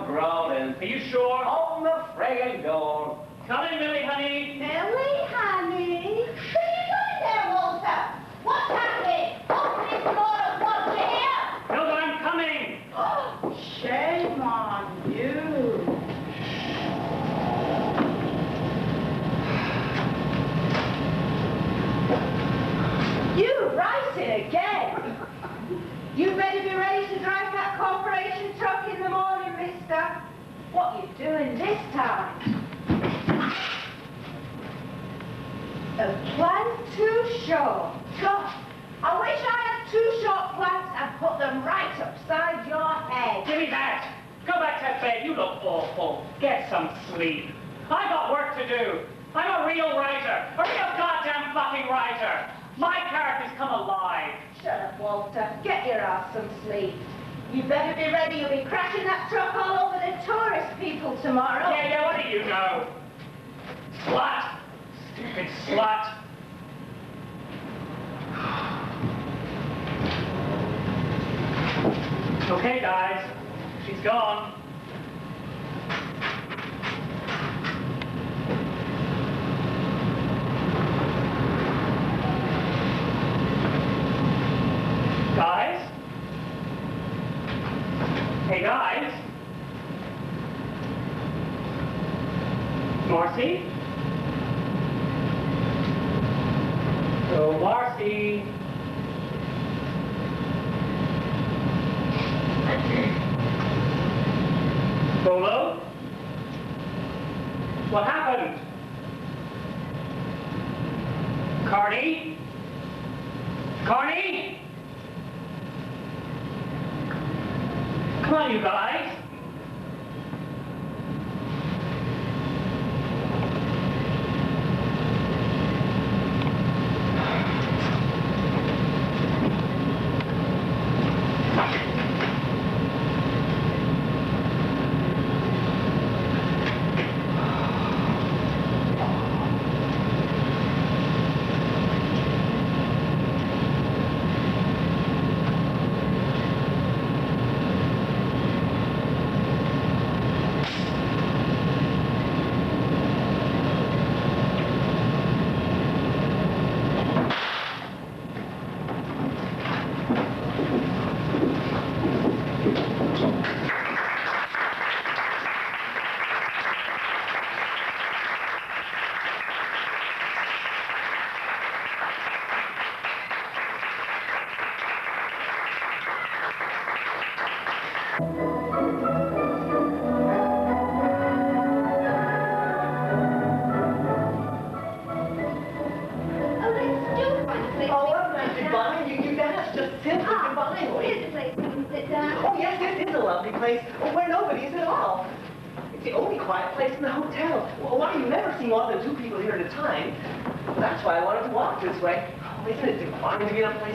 growling. Are you sure? Open the friggin' door. Come in, Millie, honey. Millie, honey. What are you doing there, Walter? What's happening? Open this door at once, you hear? Hilda, I'm coming. Oh, shame on you. You racing again? You better be ready to drive that corporation truck in the morning, mister. What are you doing this time? A plan too short. God, I wish I had 2 short plans and put them right upside your head. Give me that. Go back to bed. You look awful. Get some sleep. I got work to do. I'm a real writer. A real goddamn fucking writer. My characters come alive. Shut up, Walter. Get your ass some sleep. You better be ready. You'll be crashing that truck all over the tourist people tomorrow. Yeah, what do you know? Slut. Stupid slut. Okay, guys. She's gone. Guys? Hey, guys? Marcy? Oh, Marcy. Bolo? What happened? Carney? Carney? Come on, you guys.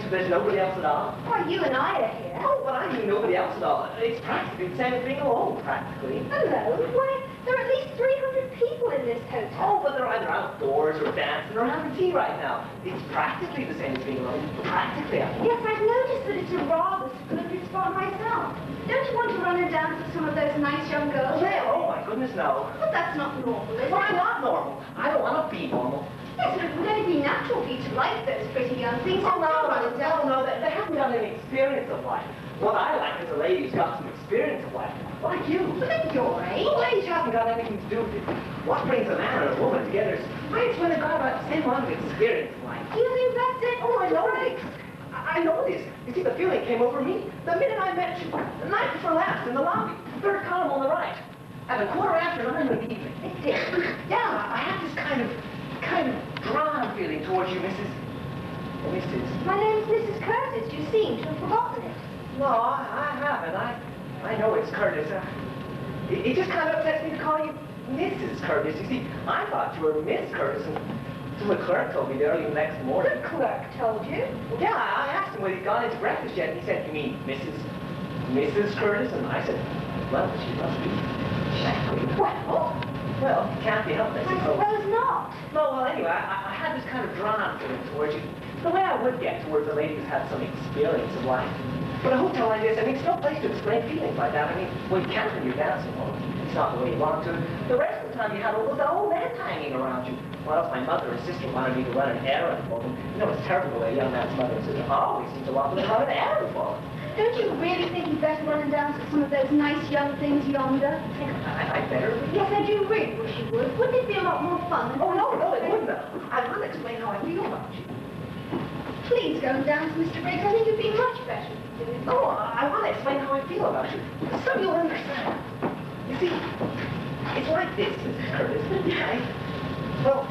There's nobody else at all. Why, you and I are here. Oh, but I mean nobody else at all. It's practically the same as being alone, practically. Hello? Why, there are at least 300 people in this hotel. Oh, but they're either outdoors or dancing or having tea right now. It's practically the same as being alone. Practically. Yes, I've noticed that it's a rather splendid spot myself. Don't you want to run and dance with some of those nice young girls? Well, oh my goodness, no. But that's not normal, is it? Why not normal? I don't want to be normal. Yes, but it would only be natural for you to like those pretty young things. Oh, no, they haven't got any experience of life. What I like is a lady who's got some experience of life, like you. But at your age? Well, age hasn't got anything to do with it. What brings a man and a woman together is it's when they've got about the same amount of experience of life. You think that's it? Oh, I know this. I know this. You see, the feeling came over me the minute I met you. The night before last in the lobby. Third column on the right. At 9:15 in the evening. It did? Yeah, I had this kind of drawn feeling towards you, Mrs. My name's Mrs. Curtis. You seem to have forgotten it. No, I haven't. I know it's Curtis. It just kind of upsets me to call you Mrs. Curtis. You see, I thought you were Miss Curtis, and so the clerk told me the early next morning. The clerk told you? Well, yeah, I asked him whether he'd gone into breakfast yet, and he said, "You mean Mrs. Curtis?" And I said, "Well, she must be." Well, it can't be helped, I suppose. I suppose not. No, well, anyway, I had this kind of drawn feeling towards you. The way I would get towards a lady who's had some experience of life. But a hotel like this, I mean, it's no place to explain feelings like that. I mean, well, you can't when you're dancing home. It's not the way you want to. The rest of the time you had all those old men hanging around you. What else? My mother and sister wanted me to run an errand for them. You know, it's terrible the way a young man's mother and sister always seem to want them to run an errand for them. Don't you really think you'd better run and dance with some of those nice young things yonder? I better? Yes, I do really wish you would. Wouldn't it be a lot more fun? Oh, no, it wouldn't. I want to explain how I feel about you. Please go and dance, Mr. Briggs. I think you'd be much better if you did. No, I want to explain how I feel about you. So you'll understand. You see, it's like this, Mrs. Curtis, right? Well,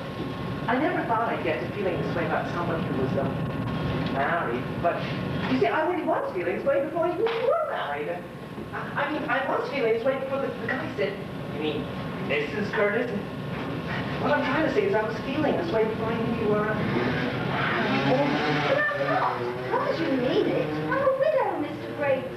I never thought I'd get to feeling this way about someone who was married, but you see, I really was feeling this way before you were married. I mean, I was feeling this way before the guy said, you mean Mrs. Curtis? What I'm trying to say is I was feeling this way before I knew you were What do you mean it? I'm a widow, Mr. Briggs.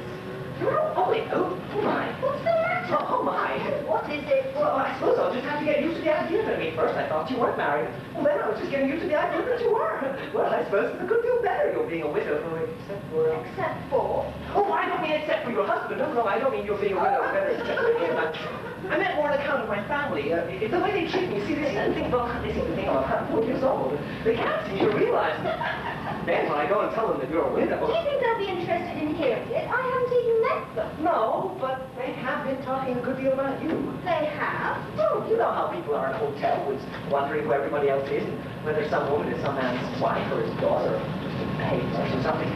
You're a widow? Oh, my. What's the matter? Oh, my. What is it? Well, I suppose I'll just have to get used to the idea of it. I mean, first I thought you weren't married. Well, then I was just getting used to the idea that you were. Well, I suppose it's a good deal better you're being a widow, except for... Except for? Oh, I don't mean except for your husband. No, I don't mean you're being a widow better except for him. I meant more on account of my family. The way they treat me. See, they seem to think, well, I'm 4 years old. They can't seem to realize it. Then when I go and tell them that you're a widow... Do you think they'll be interested in hearing it? I haven't even met them. No, but they have been talking a good deal about you. They have? Oh, you know how people are in hotels, wondering who everybody else is, and whether some woman is some man's wife or his daughter, or just a maid or something.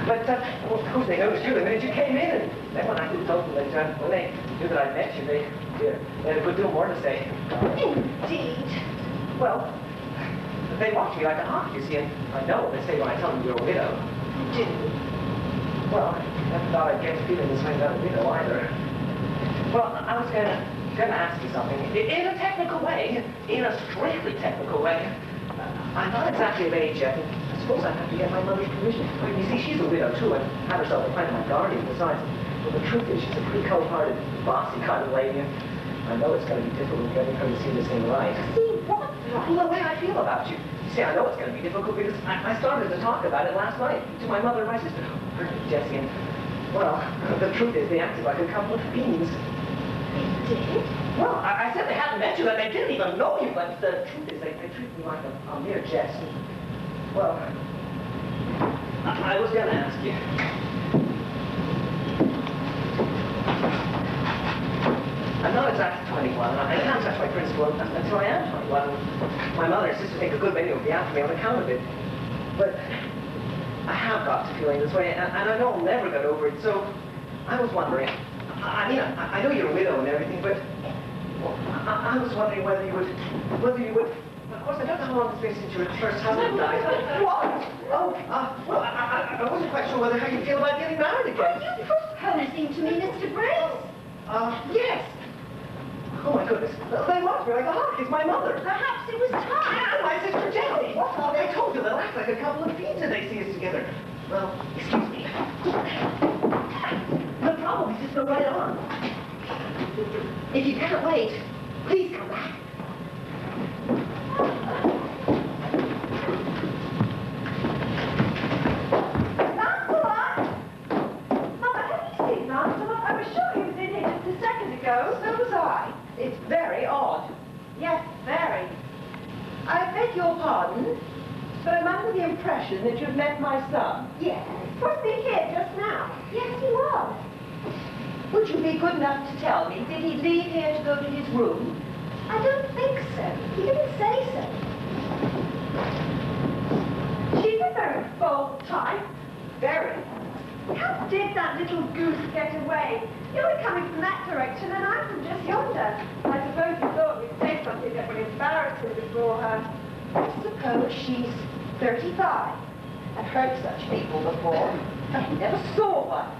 But, well, of course, they noticed you the minute you came in, and then when I told them that, when they knew that I'd met you, they had a good deal more to say. Indeed. Well, they watch me like a hawk, you see, and I know what they say when I tell them you're a widow. Do? Well, I never thought I'd get feeling this way about a widow either. Well, I was gonna ask you something. In a technical way, in a strictly technical way, I'm not exactly of age yet. I suppose I have to get my mother's permission. You see, she's a widow too, and had herself a friend of my guardian besides. Well, the truth is, she's a pretty cold-hearted, bossy kind of lady, and I know it's going to be difficult getting her to see this thing right. See what? Well, the way I feel about you. You see, I know it's going to be difficult because I started to talk about it last night to my mother and my sister. Her name's Jessie, and, well, the truth is they acted like a couple of fiends. They did? Well, I said they hadn't met you, and they didn't even know you, but the truth is they treat me like a mere jest. Well, I was going to ask you. I'm not exactly 21, and I can't touch my principal until I am 21. My mother and sister think a good many will be after me on account of it. But I have got to feeling this way, and I know I'll never get over it, so I was wondering. I mean, I know you're a widow and everything, but well, I was wondering whether you would, of course, I don't know how long it's been since your first husband died. What? Oh, well, I wasn't quite sure how you feel about getting married again. Are you proposing to me, Mr. Briggs? Yes. Oh, my goodness. They watch me like a hawk. It's my mother. Perhaps it was time. And my sister Jessie. What? I told you they'll act like a couple of fiends if they see us together. Well, excuse me. They'll probably just go right on. If you can't wait, please come back. Lancelot! Mother, have you seen Lancelot? I was sure he was in here just a second ago. So was I. It's very odd. Yes, very. I beg your pardon, but I'm under the impression that you've met my son. Yes. Was he here just now? Yes, he was. Would you be good enough to tell me, did he leave here to go to his room? I don't think so. He didn't say so. She's a very bold type. Very. How did that little goose get away? You were coming from that direction and I'm from just yonder. I suppose you thought you'd say something that would embarrass him before her. Suppose she's 35. I've heard such people before. I never saw one.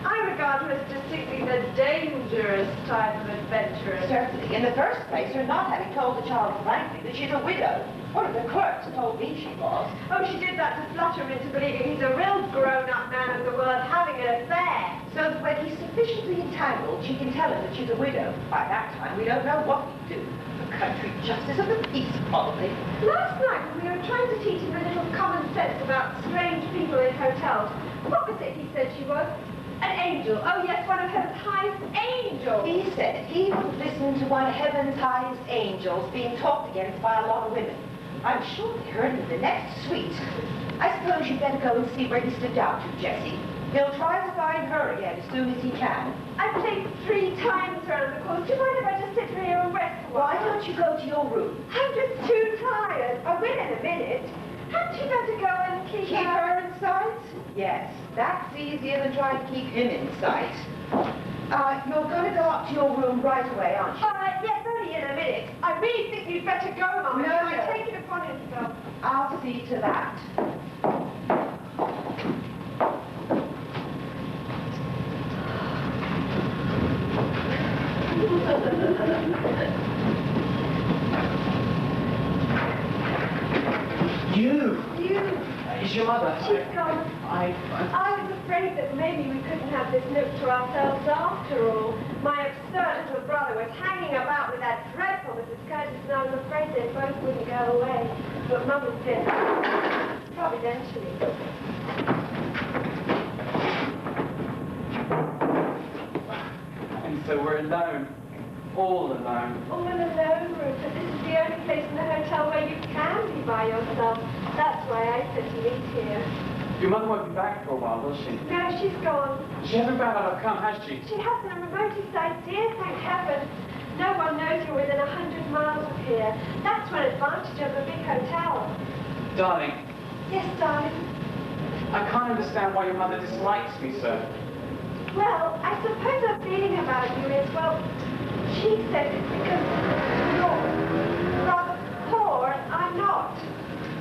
I regard her as distinctly the dangerous type of adventurer. Certainly. In the first place, her not having told the child frankly that she's a widow. One of the clerks told me she was. Oh, she did that to flutter him into believing he's a real grown-up man of the world having an affair. So that when he's sufficiently entangled, she can tell him that she's a widow. By that time, we don't know what to do. The country justice of the peace, probably. Last night, when we were trying to teach him a little common sense about strange people in hotels, What was it he said she was? An angel. Oh, yes, one of heaven's highest angels. He said he would listen to one of heaven's highest angels being talked against by a lot of women. I'm sure they heard him in the next suite. I suppose you'd better go and see where he slipped out to, Jessie. He'll try to find her again as soon as he can. I played 3 times around the course. Do you mind if I just sit here and rest a while? Why don't you go to your room? I'm just too tired. I will in a minute. Hadn't you better go and keep her in sight? Yes, that's easier than trying to keep him in sight. You're going to go up to your room right away, aren't you? Yes, only in a minute. I really think you'd better go, Mama. No, I take it upon himself. I'll see to that. You! Is your mother? She's gone. I was afraid that maybe we couldn't have this nook to ourselves after all. My absurd little brother was hanging about with that dreadful Mrs. Curtis, and I was afraid they both wouldn't go away. But Mother's dead. Providentially. And so we're alone. All alone. All alone, Rupert. This is the only place in the hotel where you can be by yourself. That's why I said to meet here. Your mother won't be back for a while, will she? No, she's gone. She hasn't found out I've come, has she? She hasn't the remotest idea, thank heaven. No one knows you're within 100 miles of here. That's one advantage of a big hotel. Darling. Yes, darling. I can't understand why your mother dislikes me so. Well, I suppose her feeling about you is, well, she says it's because you're rather poor and I'm not.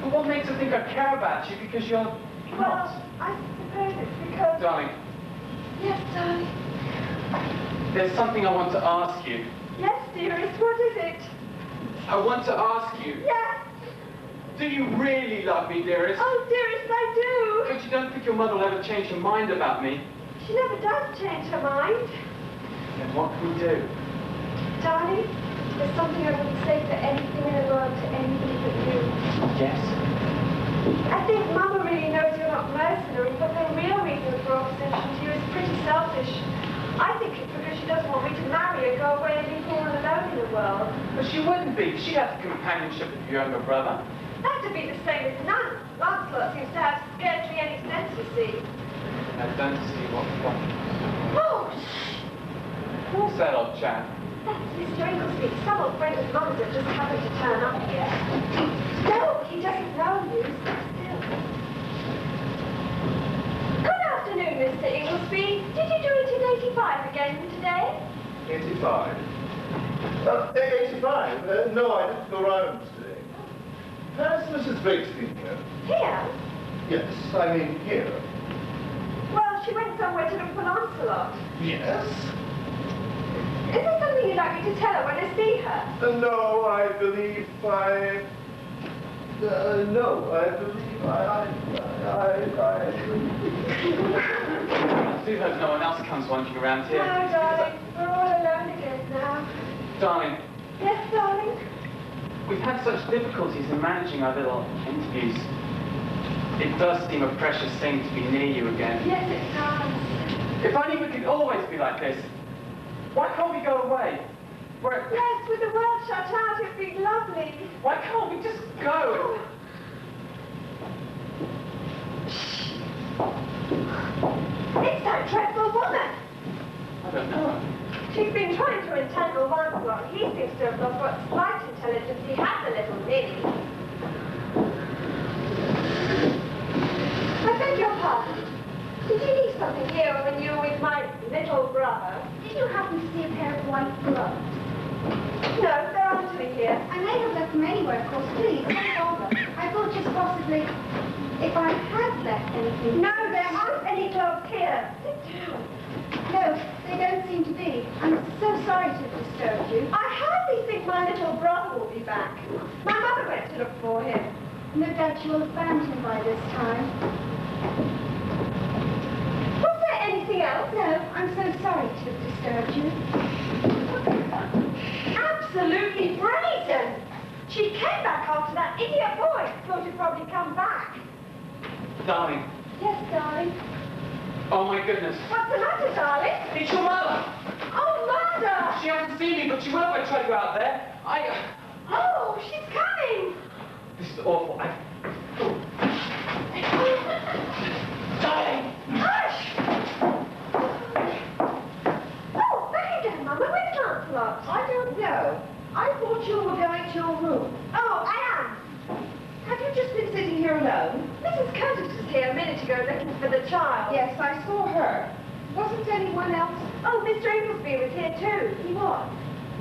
But what makes her think I care about you because you're Well, not? I suppose it's because... Darling, Yes, darling. there's something I want to ask you. Yes, dearest, what is it? I want to ask you. Yes. Do you really love me, dearest? Oh, dearest, I do. But you don't think your mother will ever change her mind about me? She never does change her mind. Then what can we do? Darling, there's something I wouldn't say for anything in the world to anybody but you. Yes. I think Mama really knows you're not mercenary, but the real reason for opposition to you is pretty selfish. I think it's because she doesn't want me to marry or go away and leave all alone in the world. But she wouldn't be. She'd have the companionship of your younger brother. That'd be the same as none. Lancelot seems to have scarcely any sense, you see. I don't see what. Oh, Who's that old chap? that's Mr. Inglesby, some old friend of Mama's that just happened to turn up here. No, he doesn't know you. Sit still. Good afternoon, Mr. Inglesby. Did you do it in 85 again today? 85? 85? No, I didn't go round today. Has Mrs. Bates been here? Here? Yes, I mean here. Well, she went somewhere to look for Lancelot. Yes? Is there something you'd like me to tell her when I see her? No, I believe I... no, I believe I do hope no one else comes wandering around here. No, darling. We're all alone again now. Darling, Yes, darling? we've had such difficulties in managing our little interviews. It does seem a precious thing to be near you again. Yes, it does. If only we could always be like this. Why can't we go away? Yes, with the world shut out, it'd be lovely. Why can't we just go? It's that dreadful woman. I don't know. She's been trying to entangle Lancelot. He seems to have lost what slight intelligence he had, the little ninny. I beg your pardon. Did you leave something here when you were with my little brother? Did you happen to see a pair of white gloves? No, there aren't any here. I may have left them anywhere, of course. Please, don't bother. I thought just possibly if I had left anything. No, there aren't any gloves here. Sit down. No, they don't seem to be. I'm so sorry to have disturbed you. I hardly think my little brother will be back. My mother went to look for him. No doubt you will have found him by this time. Was there anything else? No, I'm so sorry to have disturbed you. Absolutely brazen! She came back after that idiot boy. Thought he'd probably come back. Darling, Yes, darling. Oh, my goodness. What's the matter, darling? It's your mother. Oh, mother! She hasn't seen me, but she will if I try to go out there. Oh, she's coming! This is awful. Darling! Hush! Oh, back again, Mama. Where's Lancelot? I don't know. I thought you were going to your room. Oh, I am. Have you just been sitting here alone? Mrs. Curtis was here a minute ago looking for the child. Yes, I saw her. Wasn't anyone else? Oh, Mr. Inglesby was here too. He was.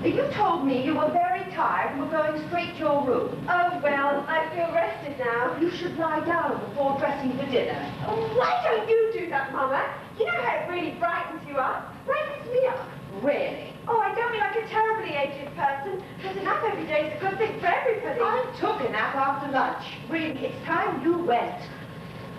You told me you were very tired and were going straight to your room. Oh, well, I feel rested now. You should lie down before dressing for dinner. Oh, why don't you do that, Mama? You know how it really brightens you up. Brightens me up. Really? Oh, I don't mean like a terribly aged person. Because a nap every day is a good thing for everybody. I took a nap after lunch. Really, it's time you went.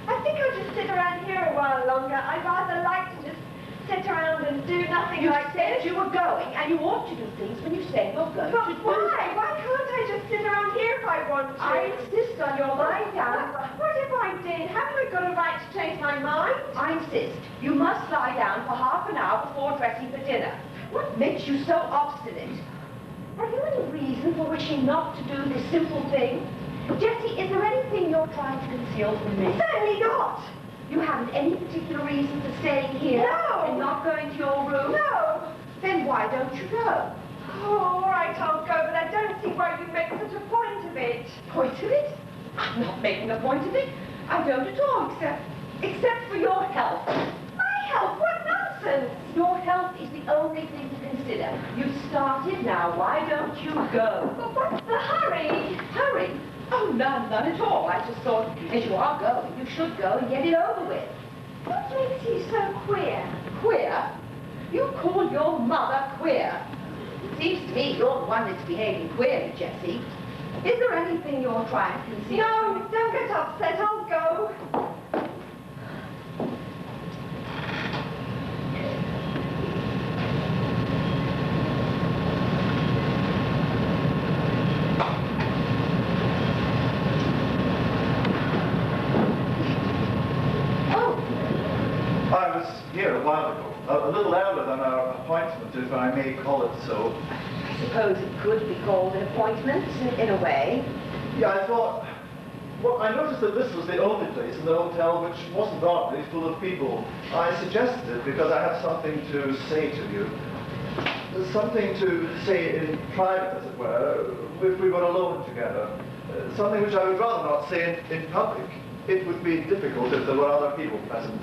I think I'll just sit around here a while longer. I'd rather like to just sit around and do nothing You like said this. you were going, and you ought to do things when you say you're going But to do why? Why can't I just sit around here if I want to? I insist on your lying down. What if I did? Haven't I got a right to change my mind? I insist. You must lie down for half an hour before dressing for dinner. What makes you so obstinate? Have you any reason for wishing not to do this simple thing? Jessie, is there anything you're trying to conceal from me? Certainly not. You haven't any particular reason for staying here? No. And not going to your room? No. Then why don't you go? Oh, all right, I'll go, but I don't see why you make such a point of it. Point of it? I'm not making a point of it. I don't at all, except for your health. My health? What nonsense! Your health is the only thing to consider. You've started now. Why don't you go? But what's the hurry? Hurry? Oh, none at all. I just thought, as you are going, you should go and get it over with. What makes you so queer? Queer? You call your mother queer? Seems to me you're the one that's behaving queerly, Jessie. Is there anything you're trying to conceal? No, don't get upset. I'll go. I was here a while ago, a little earlier than our appointment, if I may call it so. I suppose it could be called an appointment, in a way. Yeah, I thought, well, I noticed that this was the only place in the hotel which wasn't already full of people. I suggested it because I have something to say to you. Something to say in private, as it were, if we were alone together. Something which I would rather not say in public. It would be difficult if there were other people present.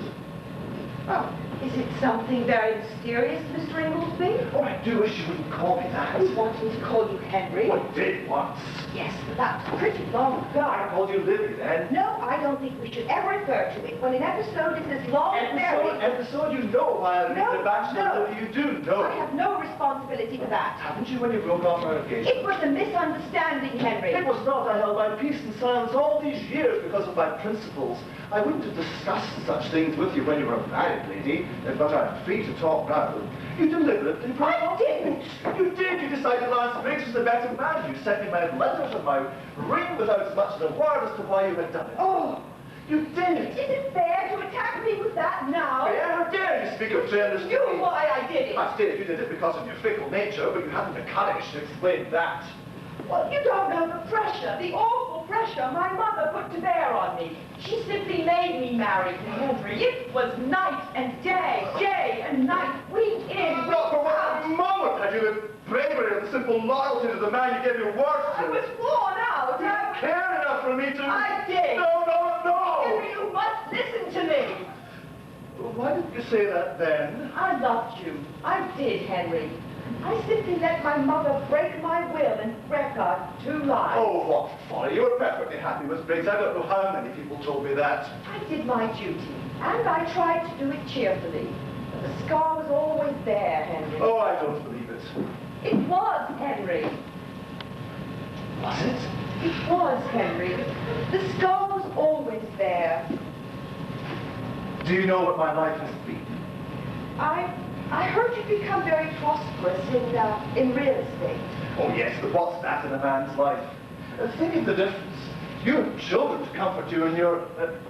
Oh, is it something very mysterious, Mr. Inglesby? Oh, I do wish you wouldn't call me that. I want him to call you Henry. Oh, I did once. Yes, but that's pretty long ago. I called you Lily then. No, I don't think we should ever refer to it when an episode is as long as married. Episode, you know why I read the Bachelor. You do know. I have no responsibility for that. Haven't you when you broke off our engagement? It was a misunderstanding, Henry. It was not. I held my peace and silence all these years because of my principles. I wouldn't have discussed such things with you when you were a married lady, but I'm free to talk now. You deliberately broke off. I didn't. You did. You decided Lance Briggs was a better man. You sent me my letters and my ring without as much as a word as to why you had done it. Oh, you did. is it fair to attack me with that now? How dare you speak of fairness to You me? why I did it. I stated you did it because of your fickle nature, but you hadn't the courage to explain that. Well, you don't know the pressure, the awful pressure my mother put to bear on me. She simply made me marry to Henry. It was night and day, day and night, week in, Not for week out. one moment had you the bravery and the simple loyalty to the man you gave your word to. I was worn out. You cared enough for me to... I did. No, no, no! Henry, you must listen to me. Why didn't you say that then? I loved you. I did, Henry. I simply let my mother break my will and wreck our 2 lives. Oh, what folly. You were perfectly happy with Briggs. I don't know how many people told me that. I did my duty, and I tried to do it cheerfully. But the scar was always there, Henry. Oh, I don't believe it. It was, Henry. Was it? It was, Henry. The scar was always there. Do you know what my life has been? I heard you'd become very prosperous in real estate. Oh, yes, but what's that in a man's life? Think of the difference. You have children to comfort you in your,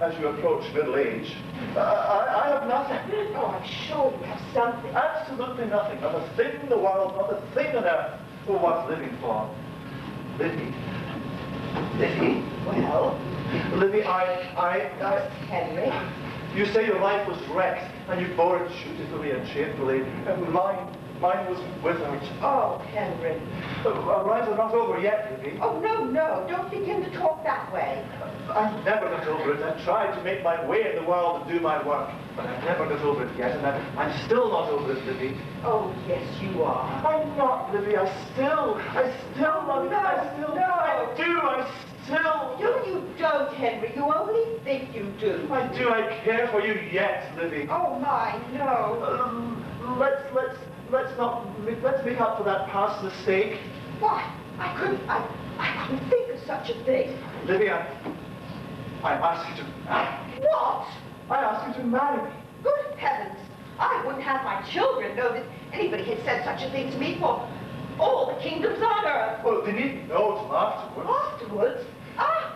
as you approach middle age. I have nothing. Oh, I'm sure you have something. Absolutely nothing. Not a thing in the world, not a thing on earth worth living for. Livy. Livy? Well, Livy, Henry. You say your life was wrecked, and you bore it dutifully and shamefully, and mine was without. Oh, Henry. Our lives are not over yet, Livy. Oh, no, don't begin to talk that way. I never got over it. I tried to make my way in the world and do my work, but I never got over it yet, and I'm still not over it, Livy. Oh, yes, you are. I'm not, Livy. I still love you. I do. I still. No, you don't, Henry. You only think you do. I do. I care for you yet, Livy. Oh, my, no. Let's make up for that past mistake. Why? I couldn't think of such a thing. Livy, I ask you to. What? I ask you to marry me. Good heavens. I wouldn't have my children know that anybody had said such a thing to me for all the kingdoms on earth. Well, they needn't know till afterwards. Afterwards?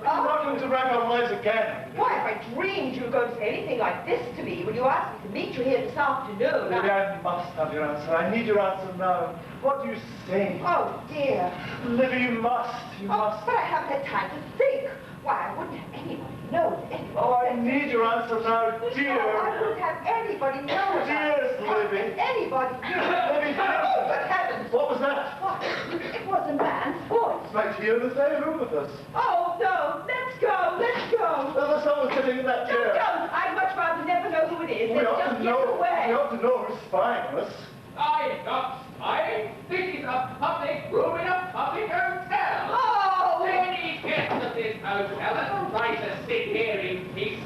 We're not going to wreck our lives again. Why, if I dreamed you were going to say anything like this to me when you asked me to meet you here this afternoon, Livy, I must have your answer. I need your answer now. What do you say? Oh, dear. Livy, you must. You must. But I haven't had time to think. Why, I wouldn't have anybody know that anybody... Oh, I need your answer now, dear. No, I wouldn't have anybody know about Dearest it. How Livy. can anybody do it? Livy, Oh, good heavens. what was that? What? It was a man's voice. Right here in the same room with us. Oh, no. Let's go. Let's go. There's someone sitting in that No, chair. don't. I'd much rather never know who it is. We Let's ought just to get know. away. We ought to know who's spying on us. I'm not spying. This is a public room in a public hotel. Oh! Any guest of this hotel has a right to sit here in peace.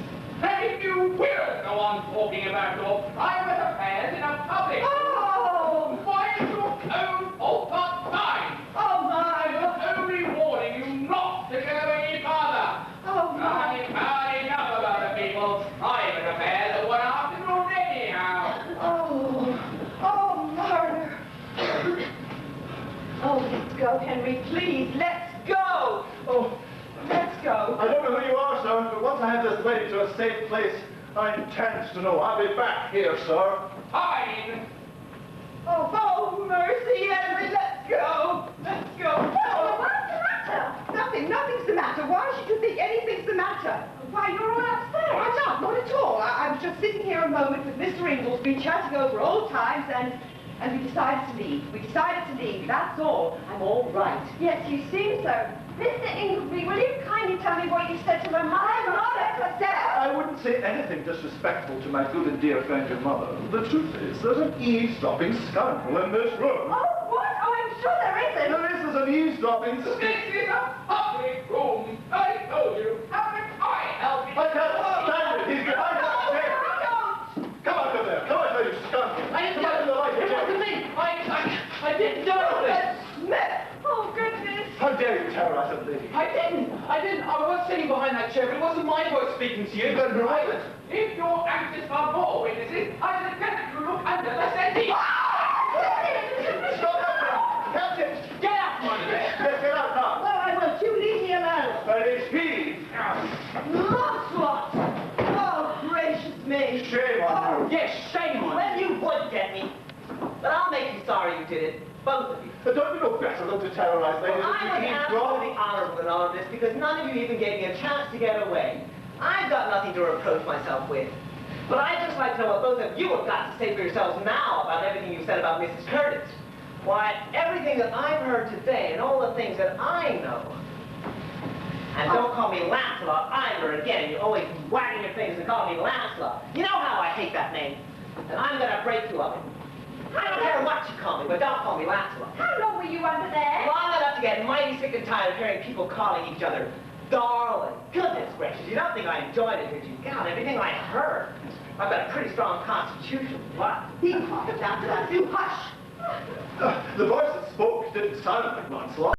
And if you will go on talking about your private affairs in a public Oh! why is your own fault not mine? Oh, I my. was only warning you not to go any farther. Oh, my. I've had enough of other people's private affairs for one afternoon anyhow. Oh, murder. Oh, let's go, Henry, please. Let's go. Oh, Let's go. I don't know who you are, sir, but once I have this lady to a safe place, I intend to know. I'll be back here, sir. Fine. Oh, mercy, Henry, let's go. Let's go. Oh, what's the matter? Nothing's the matter. Why should you think anything's the matter? Why, you're all upstairs. I'm not at all. I was just sitting here a moment with Mr. Inglesby chatting over old times, and we decided to leave. That's all. I'm all right. Yes, you seem so. Mr. Ingleby, will you kindly tell me what you said to my mother? I'm not at the I wouldn't say anything disrespectful to my good and dear friend, your mother. The truth is, there's an eavesdropping scoundrel in this room. Oh, what? Oh, I'm sure there isn't. There's an eavesdropping This is a public room. I told you. How can I help you? I can't stand it. He's behind that chair. Come out of there. Come out there, you scoundrel. I didn't Come out in the light. It wasn't me. I didn't do it. Smith! Oh, goodness. How dare you terrorize a lady? I didn't. I was sitting behind that chair, but it wasn't my voice speaking to you. Then who was it? If you're anxious for more witnesses, I suggest you look under the settee. Stop that! Captain! Get out from under there. Yes, get out now. Well, I won't. You leave me alone. That is he. Lancelot! Oh, gracious me. Shame on you. Yes, shame on you. Well, you would get me. But I'll make you sorry you did it. Both of you. But don't you know better than to terrorize ladies? Well, I was absolutely honorable in all of this because none of you even gave me a chance to get away. I've got nothing to reproach myself with. But I'd just like to know what both of you have got to say for yourselves now about everything you said about Mrs. Curtis. Why, everything that I've heard today and all the things that I know. And don't call me Lancelot either again. You're always wagging your fingers and calling me Lancelot. You know how I hate that name. And I'm going to break you of it. I don't care what you call me, but don't call me Lancelot. How long were you under there? Long enough to get mighty sick and tired of hearing people calling each other darling. Goodness gracious, you don't think I enjoyed it, did you? God, everything I heard. I've got a pretty strong constitution. What? Be quiet, Lancelot. You hush. The voice that spoke didn't sound like Lancelot.